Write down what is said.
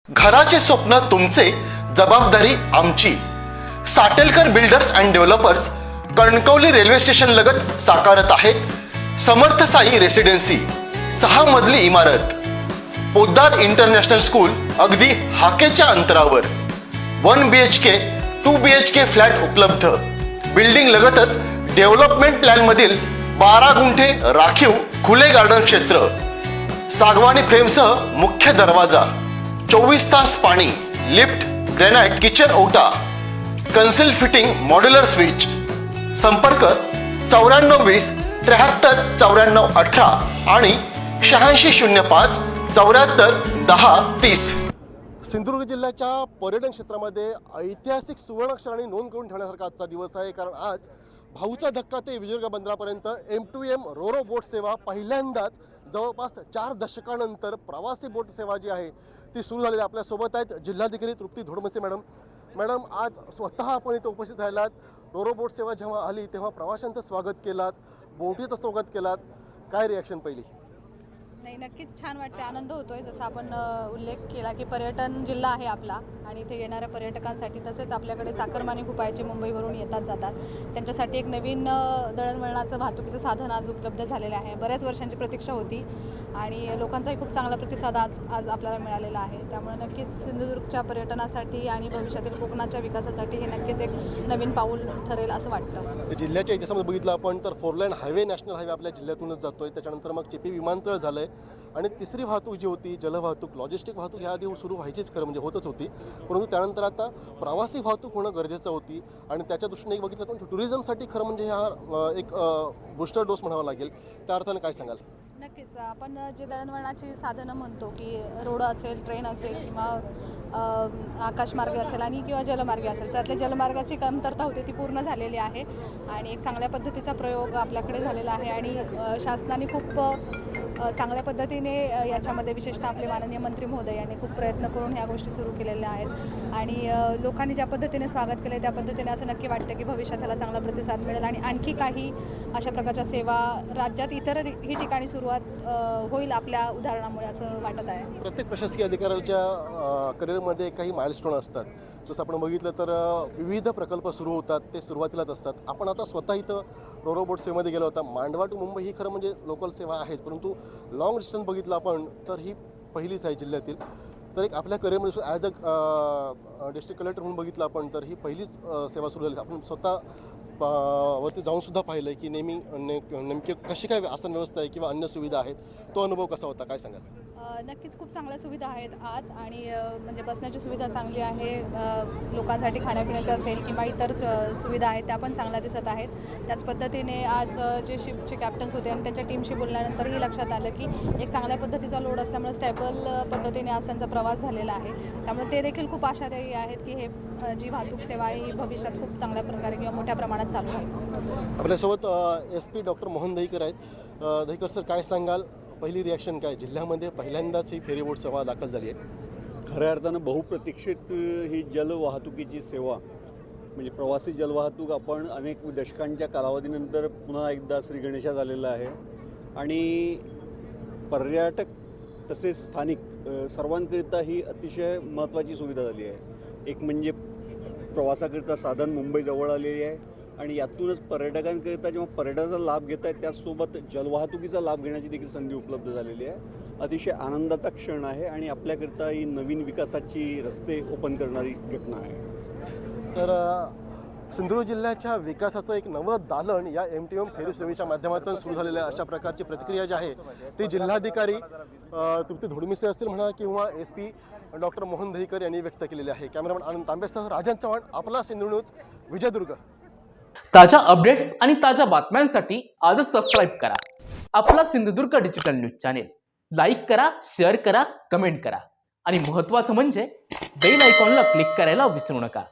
घराचे स्वप्न तुमचे, जबाबदारी आमची। Satelkar builders and developers Kankavli railway station लगत साकारत आहेत समर्थ साई रेसिडेन्सी, 6 मजली इमारत, पोद्दार इंटरनॅशनल स्कूल अगदी हाकेच्या अंतरावर, 1 BHK 2 BHK फ्लॅट उपलब्ध। बिल्डिंग लगतच डेव्हलपमेंट प्लॅन मधील 12 गुंठे राखीव खुले गार्डन क्षेत्र, सागवानी फ्रेमसह मुख्य दरवाजा, 24 तास पाणी, लिफ्ट, ग्रेनाइट किचन ओटा, कन्सिल फिटिंग मॉड्युलर स्विच। संपर्क 9420 73 94 18 आणि 8605 74 10 30। सिंधुदुर्ग जिल्ह्याच्या पर्यटन क्षेत्रामध्ये ऐतिहासिक सुवर्णाक्षराने नोंद करून ठेवण्यासारखा आजचा दिवस आहे, कारण आज भाऊचा धक्का ते विजयदुर्ग बंदरापर्यंत M2M रोरो बोट सेवा पहिल्यांदाच जवळपास 4 दशकानंतर प्रवासी बोट सेवा जी आहे ती सुरू झालेली। आपल्यासोबत आहेत जिल्हाधिकारी तृप्ती धोडमसे मॅडम। मॅडम, आज स्वतः आपण इथे उपस्थित राहिलात, रोरो बोट सेवा जेव्हा आली तेव्हा प्रवाशांचं स्वागत केलात, बोटीचं स्वागत केलात, काय रिॲक्शन पहिली? नाही, नक्कीच छान वाटते, आनंद होतोय। जसं आपण उल्लेख केला की पर्यटन जिल्हा आहे आपला आणि इथे येणाऱ्या पर्यटकांसाठी तसेच आपल्याकडे चाकरमानी खूप आहे जे मुंबईवरून येतात जातात, त्यांच्यासाठी एक नवीन दळणवळणाचं वाहतुकीचं साधन आज उपलब्ध झालेलं आहे। बऱ्याच वर्षांची प्रतीक्षा होती आणि लोकांचाही खूप चांगला प्रतिसाद आज आपल्याला मिळालेला आहे। त्यामुळे नक्कीच सिंधुदुर्गच्या पर्यटनासाठी आणि भविष्यातील कोकणाच्या विकासासाठी हे नक्कीच एक नवीन पाऊल ठरेल असं वाटतं। जिल्ह्याच्या इतिहासामध्ये बघितलं आपण तर 4 लाईन हायवे, नॅशनल हायवे आपल्या जिल्ह्यातूनच जातोय, त्याच्यानंतर मग चिपी विमानतळ झालंय आणि तिसरी वाहतूक जी होती जलवाहतूक, लॉजिस्टिक वाहतूक ह्या आधी सुरू व्हायचीच खरं म्हणजे होतच होती, परंतु त्यानंतर आता प्रवासी वाहतूक होणं गरजेचं होती आणि त्याच्या दृष्टीने एक बघितलं तर टुरिझमसाठी खरं म्हणजे हा एक बूस्टर डोस म्हणावा लागेल। त्या अर्थाने काय सांगाल? नक्कीच, आपण जे दळणवळणाची साधनं म्हणतो की रोड असेल, ट्रेन असेल किंवा आकाशमार्ग असेल आणि किंवा जलमार्ग असेल, त्यातल्या जलमार्गाची कमतरता होती ती पूर्ण झालेली आहे आणि एक चांगल्या पद्धतीचा प्रयोग आपल्याकडे झालेला आहे आणि शासनाने खूप चांगल्या पद्धतीने याच्यामध्ये विशेषतः आपले माननीय मंत्री महोदय यांनी खूप प्रयत्न करून ह्या गोष्टी सुरू केलेल्या आहेत आणि लोकांनी ज्या पद्धतीने स्वागत केलं त्या पद्धतीने असं नक्की वाटतं की भविष्यात त्याला चांगला प्रतिसाद मिळेल आणि आणखी काही अशा प्रकारच्या सेवा राज्यात इतरही ठिकाणी सुरुवात होईल आपल्या उदाहरणामुळे असं वाटत आहे। प्रत्येक प्रशासकीय अधिकाऱ्याच्या करिअरमध्ये काही माइलस्टोन असतात, जसं आपण बघितलं तर विविध प्रकल्प सुरू होतात, ते सुरुवातीलाच असतात। आपण आता स्वतः इथं रोरो बोट सेवेमध्ये गेलो होता, मांडवा टू मुंबई ही खरं म्हणजे लोकल सेवा आहेच, परंतु लॉंग डिस्टन्स बघितलं आपण तर ही पहिलीच आहे जिल्ह्यातील। तर एक आपल्या करिअरमध्ये ॲज अ डिस्ट्रिक्ट कलेक्टर म्हणून बघितलं आपण तर ही पहिलीच सेवा सुरू झाली। आपण स्वतः वरती जाऊन सुद्धा पाहिलं की नेमकी कशी काय आसन व्यवस्था आहे किंवा अन्य सुविधा आहेत, तो अनुभव कसा होता, काय सांगाल? नक्कीच खूप चांगल्या सुविधा आहेत आत आणि म्हणजे बसण्याची सुविधा चांगली आहे, लोकांसाठी खाण्यापिण्याच्या असेल किंवा इतर सुविधा आहेत त्या पण चांगल्या दिसत आहेत। त्याच पद्धतीने आज जे शिपचे कॅप्टन्स होते आणि त्यांच्या टीमशी बोलल्यानंतरही लक्षात आलं की एक चांगल्या पद्धतीचा लोड असल्यामुळे स्टेबल पद्धतीने आज त्यांचा प्रवास झालेला आहे, त्यामुळे ते देखील खूप आशादायी आहेत की हे जी वाहतूक सेवा आहे ही भविष्यात खूप चांगल्या प्रकारे किंवा मोठ्या प्रमाणात चालू आहे। आपल्यासोबत SP डॉक्टर मोहन दहीकर आहेत। दहीकर सर, काय सांगाल, पहिली रिॲक्शन काय? जिल्ह्यामध्ये पहिल्यांदाच ही फेरी बोट सेवा दाखल झाली आहे। खऱ्या अर्थानं बहुप्रतीक्षित ही जलवाहतुकीची सेवा म्हणजे प्रवासी जलवाहतूक आपण अनेक दशकांच्या कालावधीनंतर पुन्हा एकदा श्री गणेशात आलेला आहे आणि पर्यटक तसेच स्थानिक सर्वांकरिता ही अतिशय महत्त्वाची सुविधा झाली आहे। एक म्हणजे प्रवासाकरिता साधन मुंबई जवळ आलेली आहे आणि यातूनच पर्यटकांकरिता जेव्हा पर्यटनाचा लाभ घेत आहेत त्याचसोबत जलवाहतुकीचा लाभ घेण्याची देखील संधी उपलब्ध झालेली आहे। अतिशय आनंदाचा क्षण आहे आणि आपल्याकरिता ही नवीन विकासाची रस्ते ओपन करणारी घटना आहे। तर सिंधुदुर्ग जिल्ह्याच्या विकासाचं एक नवं दालन या M2M फेरी सेवेच्या माध्यमातून सुरू झालेल्या अशा प्रकारची प्रतिक्रिया जी आहे ती जिल्हाधिकारी तृप्ती धोडमिसे असतील म्हणा किंवा SP डॉक्टर मोहन दहीकर यांनी व्यक्त केलेली आहे। कॅमेरामॅन आनंद तांबेसह राजन चव्हाण, आपला सिंधुदुर्ग न्यूज, विजयदुर्ग। ताज्या अपडेट्स आणि ताज्या बातम्यांसाठी आजच सबस्क्राईब करा आपला Sindhudurg digital news channel. Like करा, शेअर करा, कमेंट करा आणि महत्त्वाचं म्हणजे बेल आयकॉनला क्लिक करायला विसरू नका।